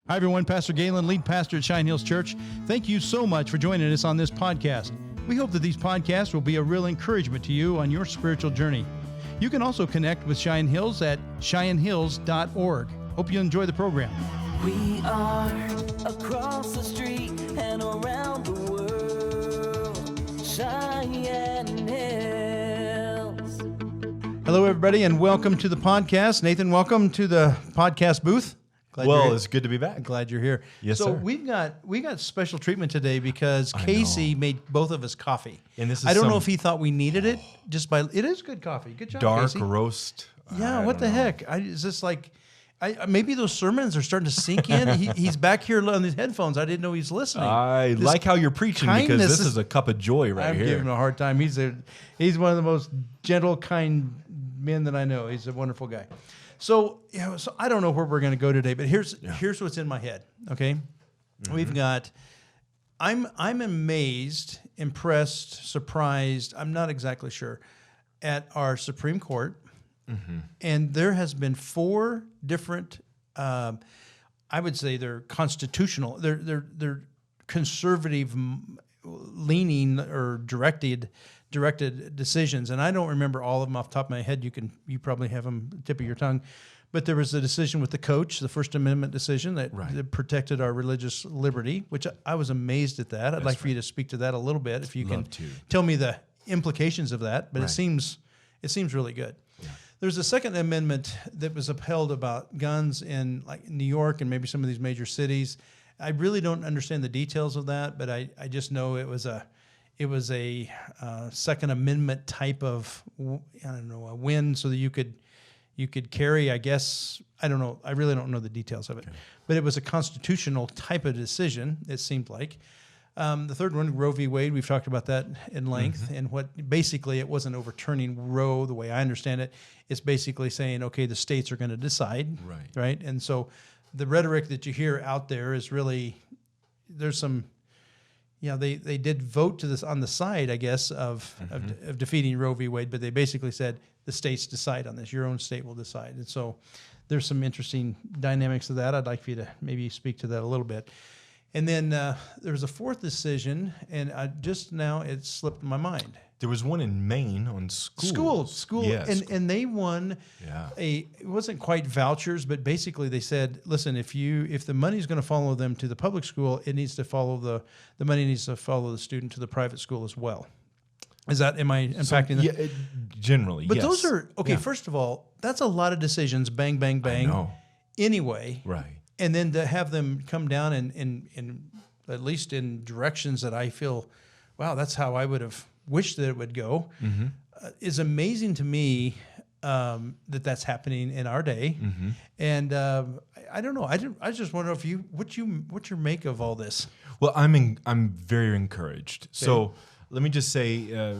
Hi, everyone. Pastor Galen, lead pastor at Cheyenne Hills Church. Thank you so much for joining us on this podcast. We hope that these podcasts will be a real encouragement to you on your spiritual journey. You can also connect with Cheyenne Hills at CheyenneHills.org. Hope you enjoy the program. We are across the street and around the world, Cheyenne Hills. Hello, everybody, and welcome to the podcast. Nathan, welcome to the podcast booth. It's good to be back. Glad you're here. Yes, so sir. we got special treatment today because Casey made both of us coffee. And this is I don't know if he thought we needed it. It is good coffee. Good job, dark Casey. roast. Yeah, what the heck? Is this like? Maybe those sermons are starting to sink in. He's back here on these headphones. I didn't know he's listening. I like how you're preaching because this is a cup of joy right here. I'm giving him a hard time. He's one of the most gentle, kind men that I know. He's a wonderful guy. So I don't know where we're going to go today, but here's what's in my head. Okay, We've got. I'm amazed, impressed, surprised. I'm not exactly sure at our Supreme Court, and there has been 4 different. I would say they're constitutional. They're conservative leaning or directed decisions, and I don't remember all of them off the top of my head. You probably have them at the tip of your tongue, but there was a decision with the coach, the First Amendment decision that protected our religious liberty, which I was amazed at that. I'd like for you to speak to that a little bit, if you can tell me the implications of that. But it seems really good. Yeah. There's a Second Amendment that was upheld about guns in like New York and maybe some of these major cities. I really don't understand the details of that, but I just know it was a Second Amendment type of, a win so that you could carry, I guess, I don't know. I really don't know the details of it. Okay. But it was a constitutional type of decision, it seemed like. The third one, Roe v. Wade, we've talked about that in length. And what basically it wasn't overturning Roe the way I understand it. It's basically saying, okay, the states are going to decide. Right? And so the rhetoric that you hear out there is really, there's some... Yeah, they did vote to this on the side, I guess, of defeating Roe v. Wade, but they basically said the states decide on this. Your own state will decide. And so there's some interesting dynamics of that. I'd like for you to maybe speak to that a little bit. And then there was a 4th decision, and just now it slipped my mind. There was one in Maine on schools. School, yes. and they won it wasn't quite vouchers, but basically they said, listen, if the money's going to follow them to the public school, it needs to follow the money needs to follow the student to the private school as well. Am I impacting that? Yeah, generally, but yes. Those are first of all, that's a lot of decisions, bang, bang, bang. I know. Anyway. Right. And then to have them come down in at least in directions that I feel, wow, that's how I would have wished that it would go, is amazing to me that's happening in our day. And I don't know. I just wonder what's your make of all this? Well, I'm very encouraged. Okay. So let me just say,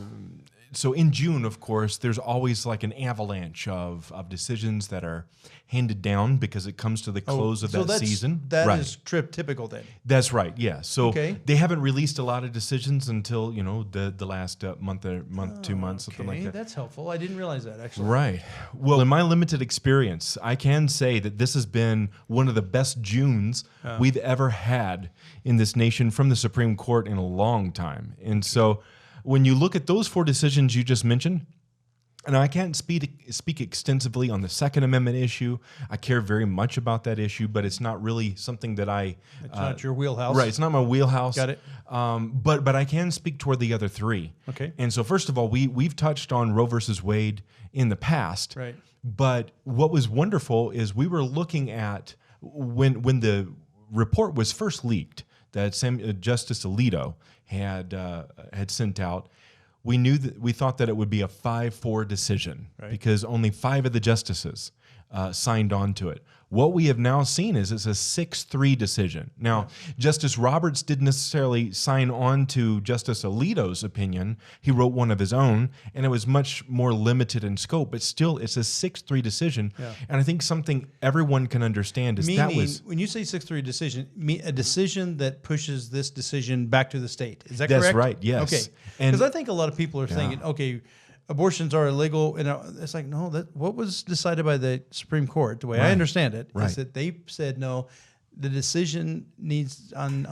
so in June, of course, there's always like an avalanche of decisions that are handed down because it comes to the close of that season. That is typical then. That's right, yeah. So they haven't released a lot of decisions until, the last month, 2 months, something like that. That's helpful. I didn't realize that, actually. Right. Well, in my limited experience, I can say that this has been one of the best Junes we've ever had in this nation from the Supreme Court in a long time. And so when you look at those 4 decisions you just mentioned, and I can't speak extensively on the Second Amendment issue. I care very much about that issue, but it's not really something that It's not your wheelhouse. Right, it's not my wheelhouse. Got it. But I can speak toward the other 3. Okay. And so first of all, we've touched on Roe versus Wade in the past. Right. But what was wonderful is we were looking at when the report was first leaked that Justice Alito had sent out. We thought that it would be a 5-4 decision because only 5 of the justices signed on to it. What we have now seen is it's a 6-3 decision. Now, Justice Roberts didn't necessarily sign on to Justice Alito's opinion. He wrote one of his own, and it was much more limited in scope, but still it's a 6-3 decision. Yeah. And I think something everyone can understand is when you say 6-3 decision, a decision that pushes this decision back to the state. Is that correct? That's right, yes. Okay. Because I think a lot of people are thinking, okay, abortions are illegal, and it's like, no, what was decided by the Supreme Court, the way I understand it, is that they said, no, the decision needs on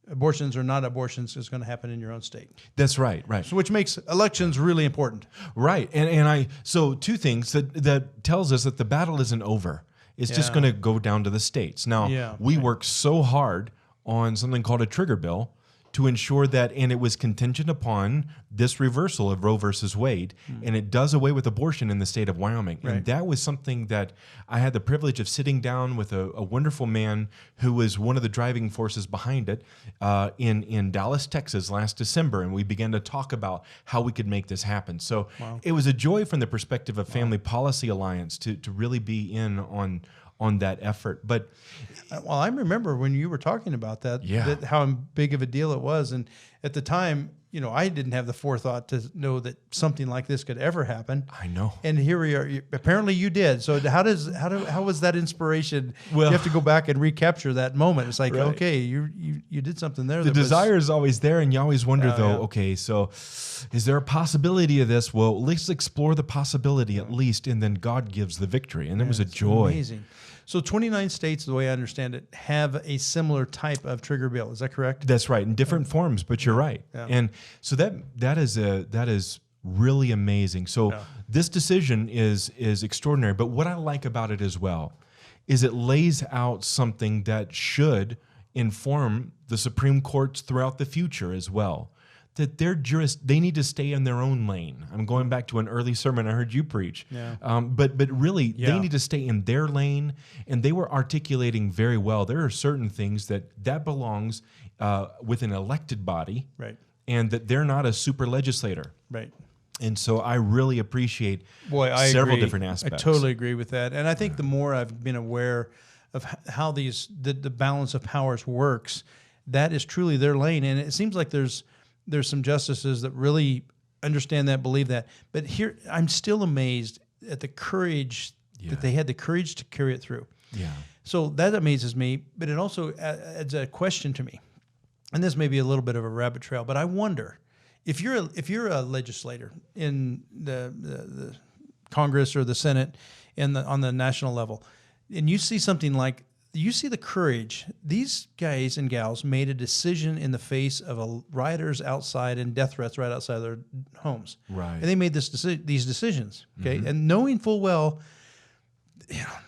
abortions or not abortions is going to happen in your own state. That's right, right. So which makes elections really important. Right. And so two things that tells us that the battle isn't over. It's just Yeah. going to go down to the states. Now, Yeah, we right. worked so hard on something called a trigger bill to ensure that, and it was contingent upon this reversal of Roe versus Wade, and it does away with abortion in the state of Wyoming. Right. And that was something that I had the privilege of sitting down with a wonderful man who was one of the driving forces behind it in Dallas, Texas last December, and we began to talk about how we could make this happen. So it was a joy from the perspective of Family Policy Alliance to really be in on that effort. But Well, I remember when you were talking about that, Yeah. that how big of a deal it was. And at the time, I didn't have the forethought to know that something like this could ever happen. I know. And here we are. Apparently, you did. So how was that inspiration? Well- You have to go back and recapture that moment. It's like, Right. okay, you did something there. The that was- desire is always there, and you always wonder, Oh, though, yeah. okay, so is there a possibility of this? Well, let's explore the possibility at least, and then God gives the victory. And it was a It's joy. Amazing. So 29 states, the way I understand it, have a similar type of trigger bill. Is that correct? That's right, in different forms, but you're right. Yeah. And so that is really amazing. So Yeah. this decision is extraordinary. But what I like about it as well is it lays out something that should inform the Supreme Courts throughout the future as well. That they need to stay in their own lane. I'm going back to an early sermon I heard you preach. Yeah. But really, Yeah. they need to stay in their lane, and they were articulating very well. There are certain things that belongs with an elected body, Right. and that they're not a super legislator. Right. And so I really appreciate Boy, I several agree. different aspects. I totally agree with that. And I think the more I've been aware of how the balance of powers works, that is truly their lane. And it seems like there's some justices that really understand that, believe that. But here, I'm still amazed at the courage that they had the courage to carry it through. Yeah. So that amazes me, but it also adds a question to me. And this may be a little bit of a rabbit trail, but I wonder if you're a legislator in the Congress or the Senate on the national level, and you see something like, you see the courage. These guys and gals made a decision in the face of rioters outside and death threats right outside their homes. Right. And they made these decisions. Okay. And knowing full well,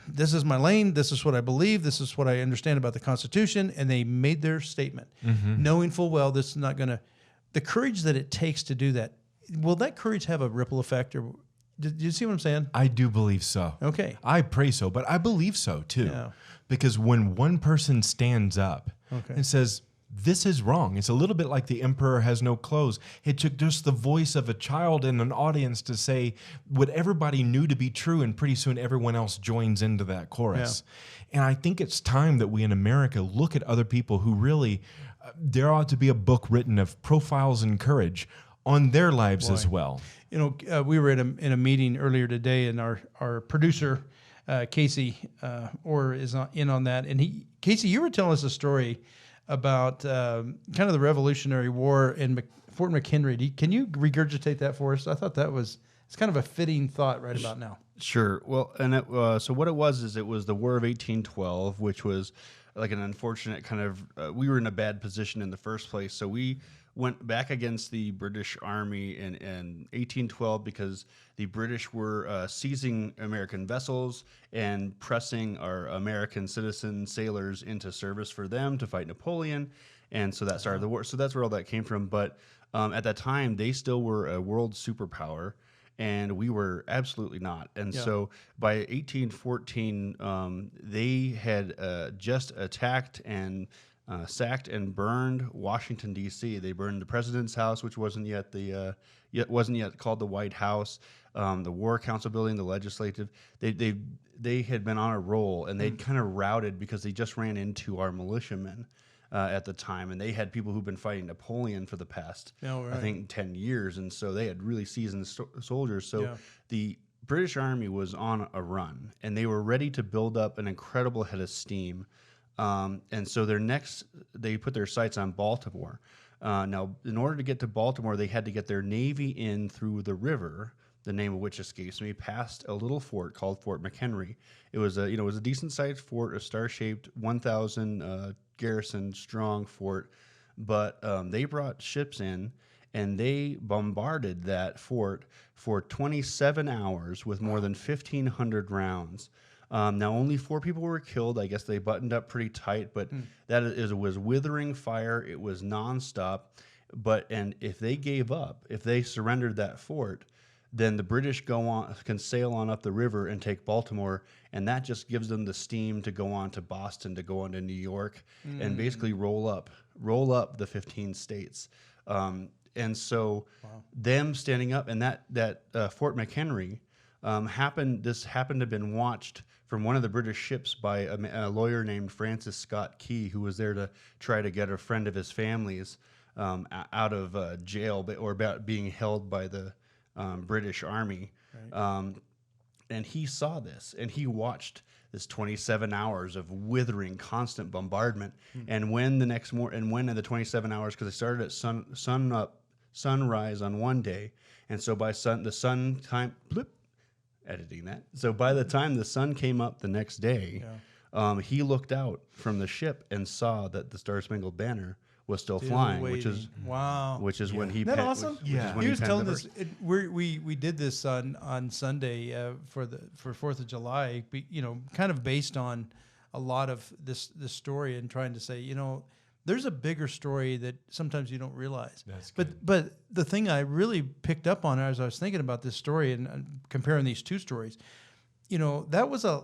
this is my lane. This is what I believe. This is what I understand about the Constitution. And they made their statement, knowing full well this is not going to. The courage that it takes to do that, will that courage have a ripple effect? Or do you see what I'm saying? I do believe so. Okay. I pray so, but I believe so too. Yeah. Because when one person stands up and says, this is wrong, it's a little bit like the emperor has no clothes. It took just the voice of a child in an audience to say what everybody knew to be true, and pretty soon everyone else joins into that chorus. And I think it's time that we in America look at other people who really, there ought to be a book written of profiles in courage on their lives as well. We were in a meeting earlier today, and our producer, Casey, is in on that. And Casey, you were telling us a story about kind of the Revolutionary War in Fort McHenry. Can you regurgitate that for us? I thought it's kind of a fitting thought right about now. Sure. Well, and so what it was is it was the War of 1812, which was like an unfortunate kind of. We were in a bad position in the first place, so we went back against the British Army in 1812 because the British were seizing American vessels and pressing our American citizen sailors into service for them to fight Napoleon. And so that started the war. So that's where all that came from. But at that time, they still were a world superpower, and we were absolutely not. And so by 1814, they had just attacked and sacked and burned Washington, D.C. They burned the president's house, which wasn't yet called the White House. The War Council building, the legislative. They had been on a roll, and they'd kind of routed because they just ran into our militiamen at the time, and they had people who've been fighting Napoleon for the past, I think, 10 years, and so they had really seasoned soldiers. So the British Army was on a run, and they were ready to build up an incredible head of steam. And so they put their sights on Baltimore. Now, in order to get to Baltimore, they had to get their navy in through the river, the name of which escapes me, past a little fort called Fort McHenry. It was a decent sized fort, a star-shaped 1,000 garrison strong fort, but they brought ships in and they bombarded that fort for 27 hours with more than 1,500 rounds. Now, only 4 people were killed. I guess they buttoned up pretty tight, but was withering fire. It was nonstop. And if they gave up, if they surrendered that fort, then the British can sail on up the river and take Baltimore, and that just gives them the steam to go on to Boston, to go on to New York, and basically roll up the 15 states. And so them standing up, and that Fort McHenry happened to have been watched from one of the British ships by a lawyer named Francis Scott Key, who was there to try to get a friend of his family's out of jail or about being held by the British Army. Right. And he saw this, and he watched this 27 hours of withering, constant bombardment. And when in the 27 hours, because they started at sunrise on one day, and so by the sun time, editing that. So by the time the sun came up the next day, he looked out from the ship and saw that the Star-Spangled Banner was still flying, which is when he. Isn't that awesome? He was telling us. We did this on Sunday for 4th of July. Kind of based on a lot of this story and trying to say, there's a bigger story that sometimes you don't realize. That's good. But the thing I really picked up on as I was thinking about this story and comparing these two stories, that was a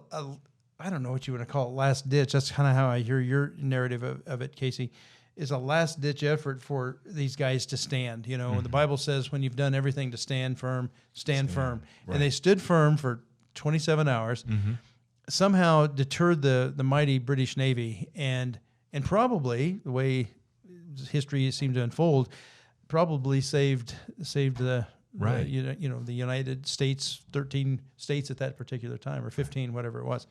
I don't know what you want to call it, last ditch. That's kind of how I hear your narrative of it, Casey. Is a last-ditch effort for these guys to stand. The Bible says when you've done everything to stand firm, stand firm. Right. And they stood firm for 27 hours, somehow deterred the mighty British Navy, and probably, the way history seemed to unfold, probably saved the the United States, 13 states at that particular time, or 15, whatever it was.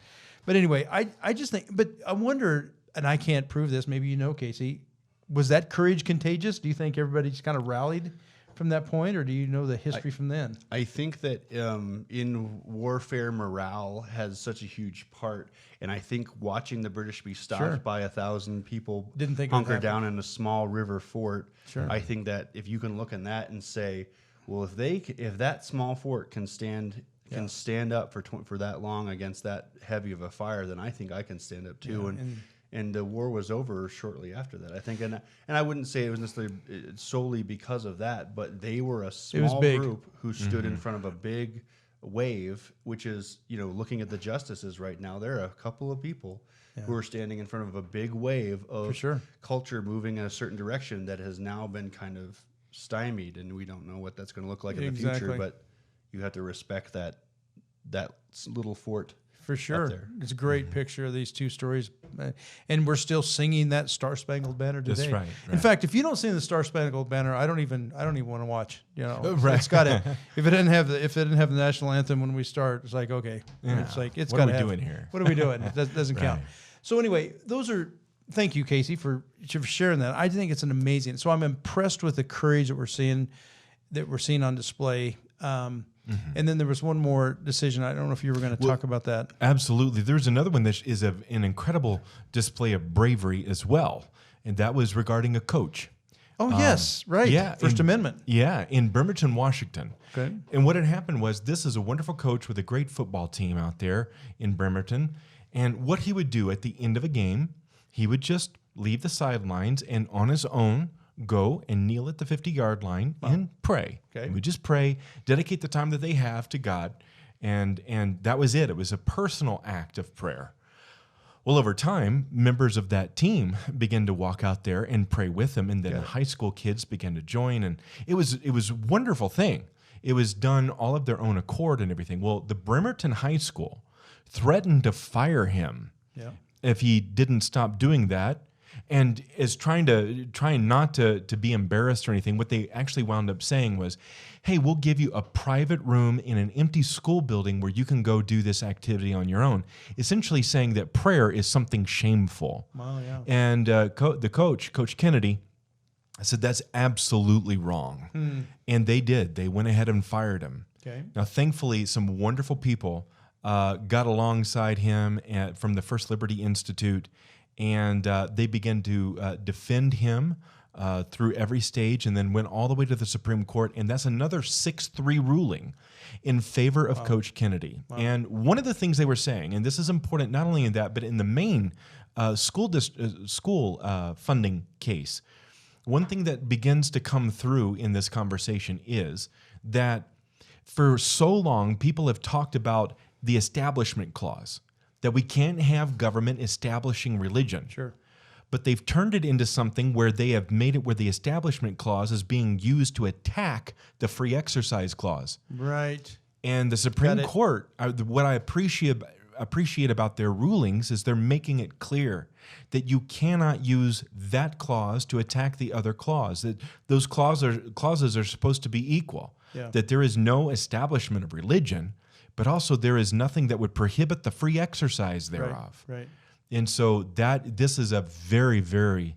But anyway, I just think, but I wonder, and I can't prove this, maybe Casey, was that courage contagious? Do you think everybody just kind of rallied from that point, or do you know the history from then? I think that in warfare, morale has such a huge part, and I think watching the British be stopped by 1,000 people hunker down in a small river fort, I think that if you can look in that and say, well, if that small fort can stand up for that long against that heavy of a fire, then I think I can stand up too. And the war was over shortly after that, I think. And I wouldn't say it was necessarily solely because of that, but they were a small group who stood in front of a big wave, which is, looking at the justices right now, there are a couple of people who are standing in front of a big wave of culture moving in a certain direction that has now been kind of stymied, and we don't know what that's going to look like in the future, but you have to respect that little fort. For sure. It's a great picture of these two stories. And we're still singing that Star-Spangled Banner today. That's right. In fact, if you don't sing the Star-Spangled Banner, I don't even want to watch. It's got to. If it didn't have the national anthem when we start, it's like, okay. It's like, it's got to have. What are we doing here? What are we doing? It doesn't count. So anyway, thank you, Casey, for sharing that. I think it's an amazing. So I'm impressed with the courage that we're seeing on display. And then there was one more decision. I don't know if you were going to talk about that. Absolutely. There's another one that is an incredible display of bravery as well, and that was regarding a coach. Oh, yes, right. Yeah, First Amendment. Yeah, in Bremerton, Washington. Okay. And what had happened was, this is a wonderful coach with a great football team out there in Bremerton, and what he would do at the end of a game, he would just leave the sidelines and on his own go and kneel at the 50-yard line and pray. Okay. And we just pray, dedicate the time that they have to God, and that was it. It was a personal act of prayer. Well, over time, members of that team began to walk out there and pray with them, and then the high school kids began to join, and it was a wonderful thing. It was done all of their own accord and everything. Well, the Bremerton High School threatened to fire him if he didn't stop doing that. And is trying not to be embarrassed or anything. What they actually wound up saying was, hey, we'll give you a private room in an empty school building where you can go do this activity on your own. Essentially saying that prayer is something shameful. Wow, yeah. And the Coach Kennedy, said that's absolutely wrong. And they did. They went ahead and fired him. Okay. Now, thankfully, some wonderful people got alongside him from the First Liberty Institute, and they began to defend him through every stage, and then went all the way to the Supreme Court, and that's another 6-3 ruling in favor of Coach Kennedy. And one of the things they were saying, and this is important not only in that, but in the main school funding case, one thing that begins to come through in this conversation is that for so long, people have talked about the Establishment Clause, that we can't have government establishing religion. Sure. But they've turned it into something where they have made it where the Establishment Clause is being used to attack the Free Exercise Clause. Right. And the Supreme Court, what I appreciate about their rulings is they're making it clear that you cannot use that clause to attack the other clause, that those clauses are supposed to be equal, that there is no establishment of religion, but also there is nothing that would prohibit the free exercise thereof. Right. And so this is a very, very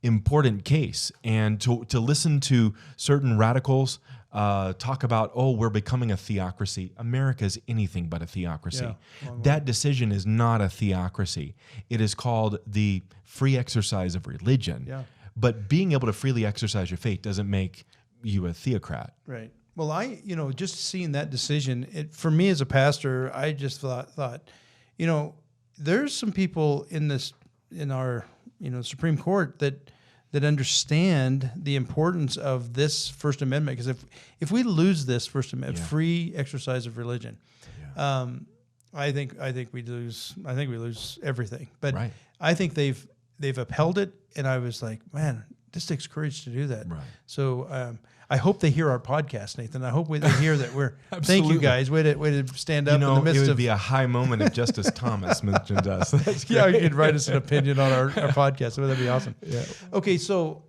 important case. And to listen to certain radicals talk about, oh, we're becoming a theocracy. America is anything but a theocracy. That decision is not a theocracy. It is called the free exercise of religion. Yeah. But being able to freely exercise your faith doesn't make you a theocrat. Right. Well, just seeing that decision, for me as a pastor, I just thought, there's some people in our Supreme Court that understand the importance of this First Amendment. Because if we lose this First Amendment, free exercise of religion, I think we lose. I think we lose everything. But I think they've upheld it, and I was like, man, this takes courage to do that. Right. So I hope they hear our podcast, Nathan. I hope they hear that we're. Thank you guys. Way to stand up in the midst it would of. be a high moment if Justice Thomas mentioned us. That's Yeah, you could write us an opinion on our podcast. That'd be awesome. Yeah. Okay, so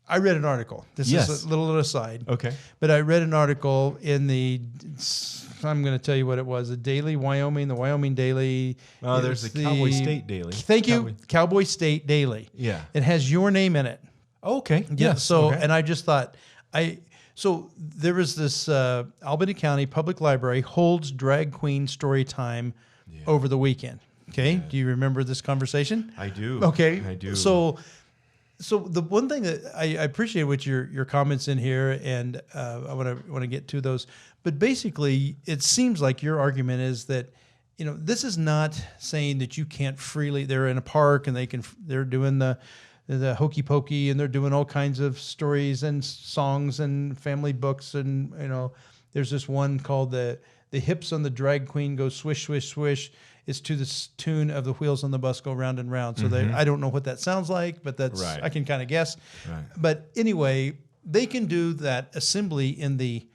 I read an article. This is a little aside. Okay. But I read an article in I'm going to tell you what it was. The Daily Wyoming, the Wyoming Daily. Oh, there's the Cowboy State Daily. Thank you, Cowboy State Daily. Yeah. It has your name in it. Okay. Yeah. Yes. So, okay. and I just thought, so there was this Albany County Public Library holds drag queen story time over the weekend. Okay. Do you remember this conversation? I do. Okay. I do. So the one thing that I appreciate with your comments in here, and I want to get to those, but basically it seems like your argument is that, this is not saying that you can't freely, they're in a park and they're doing the hokey pokey, and they're doing all kinds of stories and songs and family books. And, there's this one called the hips on the drag queen go swish, swish, swish. It's to the tune of the wheels on the bus go round and round. So I don't know what that sounds like, but I can kind of guess. Right. But anyway, they can do that assembly in the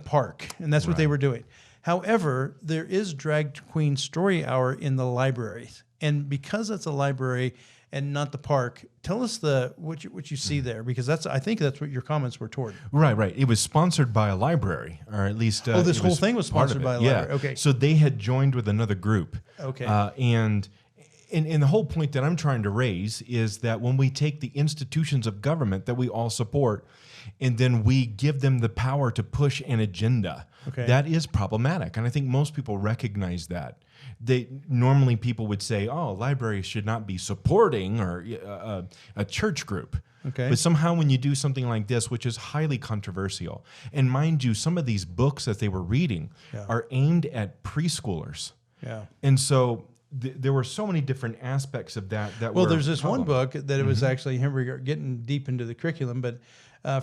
park, and that's what they were doing. However, there is drag queen story hour in the library, and because it's a library and not the park, tell us what you see there, because I think that's what your comments were toward. Right. It was sponsored by a library, or at least this whole thing was sponsored by a library. Yeah. Okay. So they had joined with another group. Okay. And the whole point that I'm trying to raise is that when we take the institutions of government that we all support, and then we give them the power to push an agenda, that is problematic. And I think most people recognize that. Normally people would say, oh, libraries should not be supporting or a church group. Okay. But somehow when you do something like this, which is highly controversial, and mind you, some of these books that they were reading are aimed at preschoolers. Yeah. And so there were so many different aspects of that. Well, there's this one book that it was actually, here we're getting deep into the curriculum, but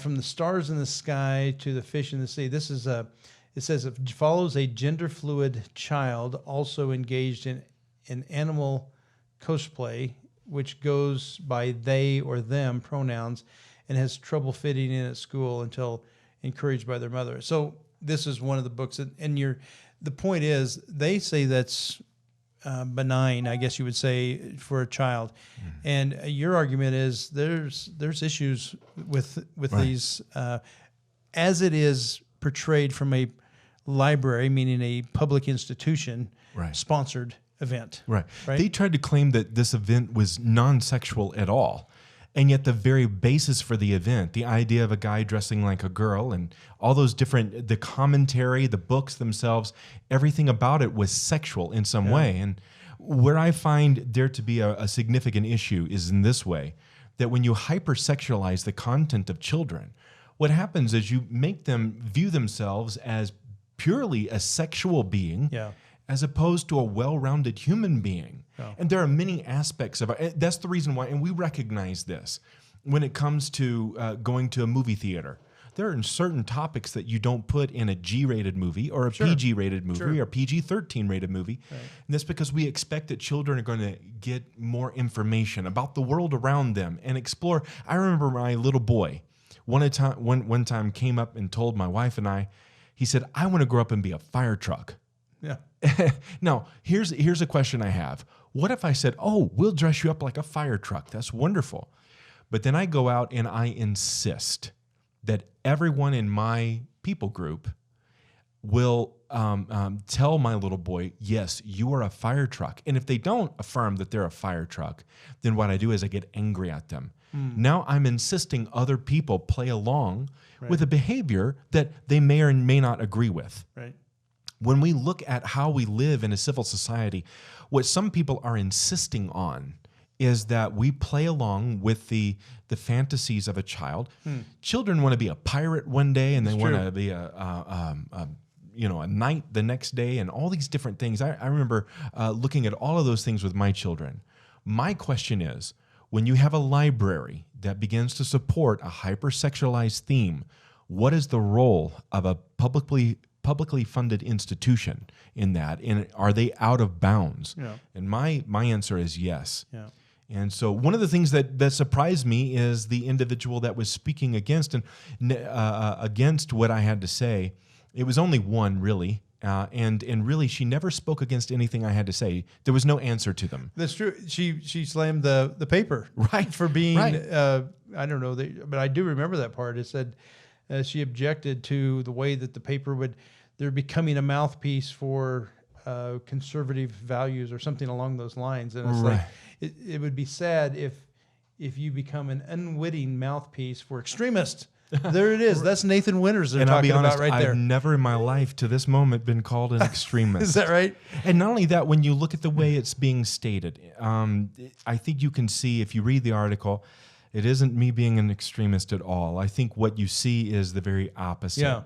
from the stars in the sky to the fish in the sea, this is it says it follows a gender fluid child also engaged in animal cosplay, which goes by they or them pronouns, and has trouble fitting in at school until encouraged by their mother. So this is one of the books, and the point is they say that's benign, I guess you would say, for a child. And your argument is there's issues with these as it is portrayed from a library, meaning a public institution sponsored event. Right. They tried to claim that this event was non-sexual at all. And yet the very basis for the event, the idea of a guy dressing like a girl and all those different, the commentary, the books themselves, everything about it was sexual in some way. And where I find there to be a significant issue is in this way, that when you hypersexualize the content of children, what happens is you make them view themselves as purely a sexual being as opposed to a well-rounded human being. And there are many aspects of it. That's the reason why, and we recognize this when it comes to going to a movie theater. There are certain topics that you don't put in a G-rated movie or a PG-rated movie or PG-13 rated movie. And that's because we expect that children are going to get more information about the world around them and explore. I remember my little boy one time came up and told my wife and I, he said, "I want to grow up and be a fire truck." Yeah. Now, here's a question I have. What if I said, "Oh, we'll dress you up like a fire truck"? That's wonderful. But then I go out and I insist that everyone in my people group will tell my little boy, "Yes, you are a fire truck." And if they don't affirm that they're a fire truck, then what I do is I get angry at them. Now I'm insisting other people play along with a behavior that they may or may not agree with. Right. When we look at how we live in a civil society, what some people are insisting on is that we play along with the fantasies of a child. Children want to be a pirate one day, and they want to be a knight the next day, and all these different things. I remember looking at all of those things with my children. My question is, when you have a library that begins to support a hypersexualized theme, what is the role of a publicly funded institution in that? And are they out of bounds? Yeah. And my answer is yes. Yeah. And so one of the things that surprised me is the individual that was speaking against against what I had to say. It was only one, really. And really, she never spoke against anything I had to say. There was no answer to them. That's true. She slammed the paper for being I don't know, but I do remember that part. It said she objected to the way that the paper they're becoming a mouthpiece for conservative values or something along those lines. And it's like it would be sad if you become an unwitting mouthpiece for extremists. There it is. That's Nathan Winters they're talking about right there. I've never in my life to this moment been called an extremist. Is that right? And not only that, when you look at the way it's being stated, I think you can see, if you read the article, it isn't me being an extremist at all. I think what you see is the very opposite. Yeah.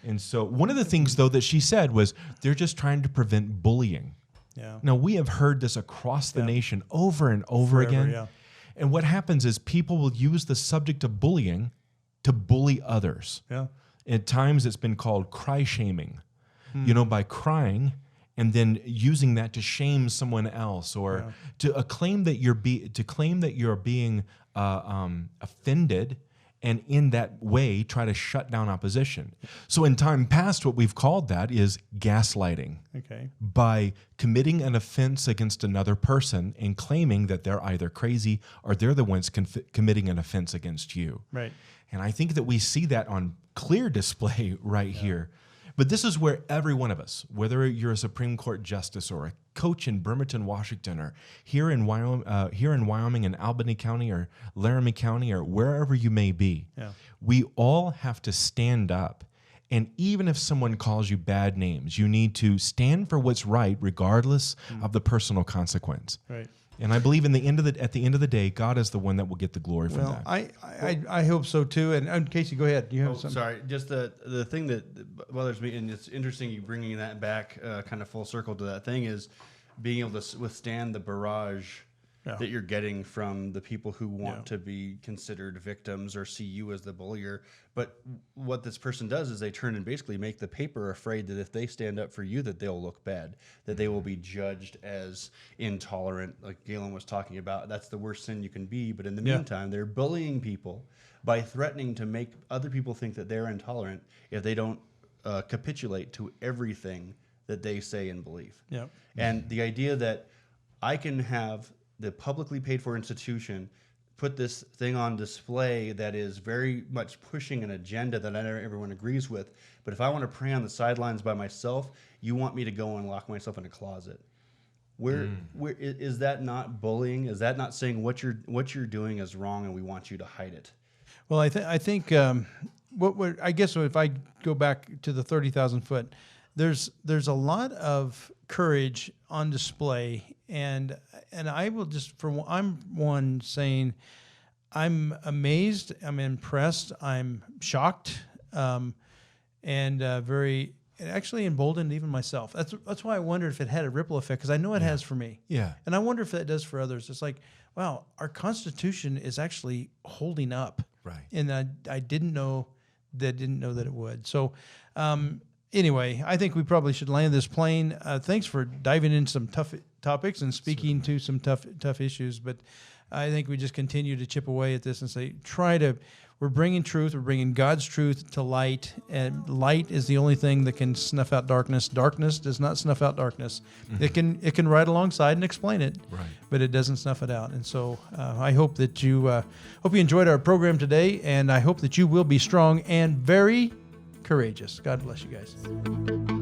And so one of the things, though, that she said was they're just trying to prevent bullying. Yeah. Now, we have heard this across the nation over and over again. Yeah. And what happens is people will use the subject of bullying to bully others. Yeah. At times it's been called cry shaming, by crying and then using that to shame someone else or to claim that you're being offended, and in that way try to shut down opposition. So in time past, what we've called that is gaslighting. Okay. By committing an offense against another person and claiming that they're either crazy or they're the ones committing an offense against you. Right. And I think that we see that on clear display right here. But this is where every one of us, whether you're a Supreme Court justice or a coach in Bremerton, Washington, or here in Wyoming and Albany County or Laramie County or wherever you may be, we all have to stand up. And even if someone calls you bad names, you need to stand for what's right, regardless of the personal consequence. Right. And I believe at the end of the day, God is the one that will get the glory from that. I hope so too. And Casey, go ahead. Do you have something? Sorry, just the thing that bothers me, and it's interesting you bringing that back, kind of full circle to that thing, is being able to withstand the barrage that you're getting from the people who want to be considered victims or see you as the bullier. But what this person does is they turn and basically make the paper afraid that if they stand up for you, that they'll look bad, that they will be judged as intolerant, like Galen was talking about. That's the worst sin you can be. But in the meantime, they're bullying people by threatening to make other people think that they're intolerant if they don't capitulate to everything that they say and believe. Yeah. And the idea that I can have the publicly paid for institution put this thing on display that is very much pushing an agenda that not everyone agrees with. But if I want to pray on the sidelines by myself, you want me to go and lock myself in a closet. Where is that not bullying? Is that not saying what you're doing is wrong and we want you to hide it? Well, I think I guess if I go back to the 30,000 foot, there's a lot of courage on display, and I will just I'm one saying I'm amazed, I'm impressed, I'm shocked, and very actually emboldened even myself. That's why I wonder if it had a ripple effect, because I know it has for me. Yeah. And I wonder if that does for others. It's like, wow, our Constitution is actually holding up. Right. And I didn't know that it would. So anyway, I think we probably should land this plane. Thanks for diving into some tough topics and speaking to some tough issues. But I think we just continue to chip away at this and say, we're bringing truth. We're bringing God's truth to light, and light is the only thing that can snuff out darkness. Darkness does not snuff out darkness. Mm-hmm. It can ride alongside and explain it, right, but it doesn't snuff it out. And so I hope that you enjoyed our program today, and I hope that you will be strong and very courageous. God bless you guys.